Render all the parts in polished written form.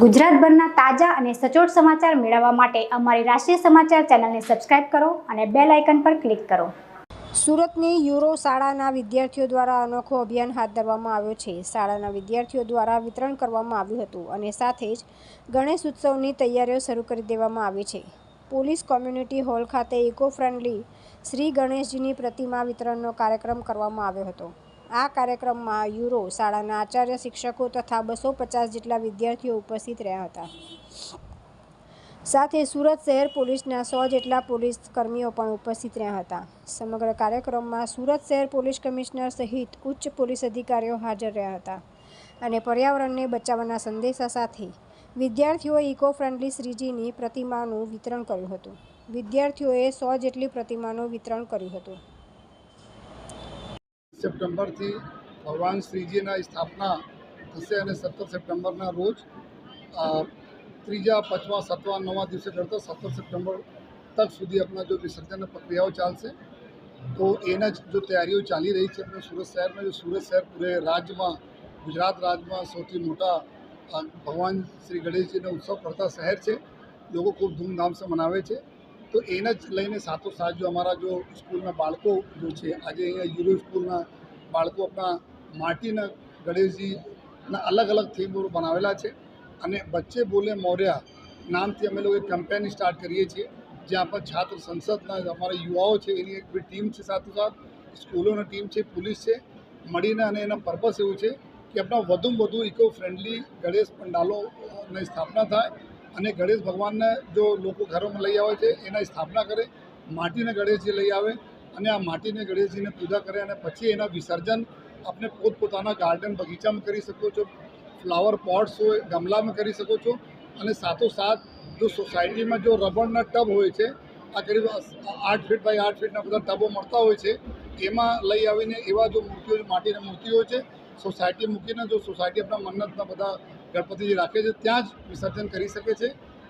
ગુજરાતભરના તાજા અને સચોટ સમાચાર મેળવવા માટે અમારી રાષ્ટ્રીય સમાચાર ચેનલને સબસ્ક્રાઇબ કરો અને બેલ આઇકન પર ક્લિક કરો। સુરતની યુરો શાળાના વિદ્યાર્થીઓ દ્વારા અનોખો અભિયાન હાથ ધરવામાં આવ્યો છે। શાળાના વિદ્યાર્થીઓ દ્વારા વિતરણ કરવામાં આવ્યું હતું અને સાથે જ ગણેશ ઉત્સવની તૈયારીઓ શરૂ કરી દેવામાં આવી છે। પોલીસ કોમ્યુનિટી હોલ ખાતે ઇકો ફ્રેન્ડલી શ્રી ગણેશજીની પ્રતિમા વિતરણનો કાર્યક્રમ કરવામાં આવ્યો હતો। આ કાર્યક્રમમાં યુરો શાળાના આચાર્ય, શિક્ષકો તથા 250 જેટલા વિદ્યાર્થીઓ ઉપસ્થિત રહ્યા હતા। સાથે સુરત શહેર પોલીસના 100 જેટલા પોલીસ કર્મીઓ પણ ઉપસ્થિત રહ્યા હતા। સમગ્ર કાર્યક્રમમાં સુરત શહેર પોલીસ કમિશનર સહિત ઉચ્ચ પોલીસ અધિકારીઓ હાજર રહ્યા હતા અને પર્યાવરણને બચાવવાના સંદેશા સાથે વિદ્યાર્થીઓએ ઇકો ફ્રેન્ડલી શ્રીજીની પ્રતિમાનું વિતરણ કર્યું હતું। વિદ્યાર્થીઓએ 100 જેટલી પ્રતિમાનું વિતરણ કર્યું હતું। સપ્ટેમ્બરથી ભગવાન શ્રીજીના સ્થાપના થશે અને 17 સપ્ટેમ્બરના રોજ ત્રીજા, 5મા, 7મા, 9મા દિવસે કરતાં 17 સપ્ટેમ્બર તક સુધી આપણા જો વિસર્જનની પ્રક્રિયાઓ ચાલશે, તો એના જ જો તૈયારીઓ ચાલી રહી છે આપણે સુરત શહેરમાં। જો સુરત શહેર પૂરે રાજ્યમાં, ગુજરાત રાજ્યમાં સૌથી મોટા ભગવાન શ્રી ગણેશજીનો ઉત્સવ કરતા શહેર છે। લોકો ખૂબ ધૂમધામથી મનાવે છે। તો એને જ લઈને સાથોસાથ જો અમારા જો સ્કૂલના બાળકો જો છે, આજે અહીંયા યુરો સ્કૂલના બાળકો આપણા માટીના ગણેશજીના અલગ અલગ થીમ બનાવેલા છે અને બચ્ચે બોલે મોર્યા નામથી અમે લોકો એક કેમ્પેન સ્ટાર્ટ કરીએ છીએ, જ્યાં પર છાત્ર સંસદના અમારા યુવાઓ છે, એની એક ટીમ છે, સાથોસાથ સ્કૂલોની ટીમ છે, પોલીસ છે, મળીને અને એના પર્પસ એવું છે કે આપણા વધુમાં વધુ ઇકો ફ્રેન્ડલી ગણેશ પંડાલોની સ્થાપના થાય અને ગણેશ ભગવાનને જો લોકો ઘરોમાં લઈ આવે છે એના સ્થાપના કરે, માટીના ગણેશજી લઈ આવે અને આ માટીના ગણેશજીને પૂજા કરે અને પછી એના વિસર્જન આપણે પોતપોતાના ગાર્ડન બગીચામાં કરી શકો છો, ફ્લાવર પોટ્સ હોય ગમલામાં કરી શકો છો અને સાથોસાથ જો સોસાયટીમાં જો રબરના ટબ હોય છે, આ કરીબ 8 ફીટ બાય 8 ફીટના બધા ટબો મળતા હોય છે, એમાં લઈ આવીને એવા જો મૂર્તિઓ, માટીની મૂર્તિઓ છે, સોસાયટી મૂકીને જો સોસાયટી આપણા મન્નતના બધા ગણપતિજી રાખે છે ત્યાં જ વિસર્જન કરી શકે છે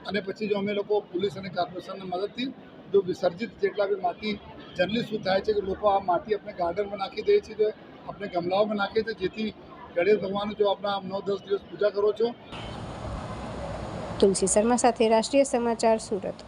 અને પછી જો અમે લોકો પોલીસ અને કોર્પોરેશનની મદદથી જો વિસર્જિત જેટલા બી માટી જનરલી શું થાય છે કે લોકો આ માટી આપણે ગાર્ડનમાં નાખી દે છે, જો આપણે ગમલાઓમાં નાખીએ છીએ, જેથી ગણેશ ભગવાન જો આપણા 9-10 દિવસ પૂજા કરો છો। તુલસી શર્મા સાથે રાષ્ટ્રીય સમાચાર, સુરત।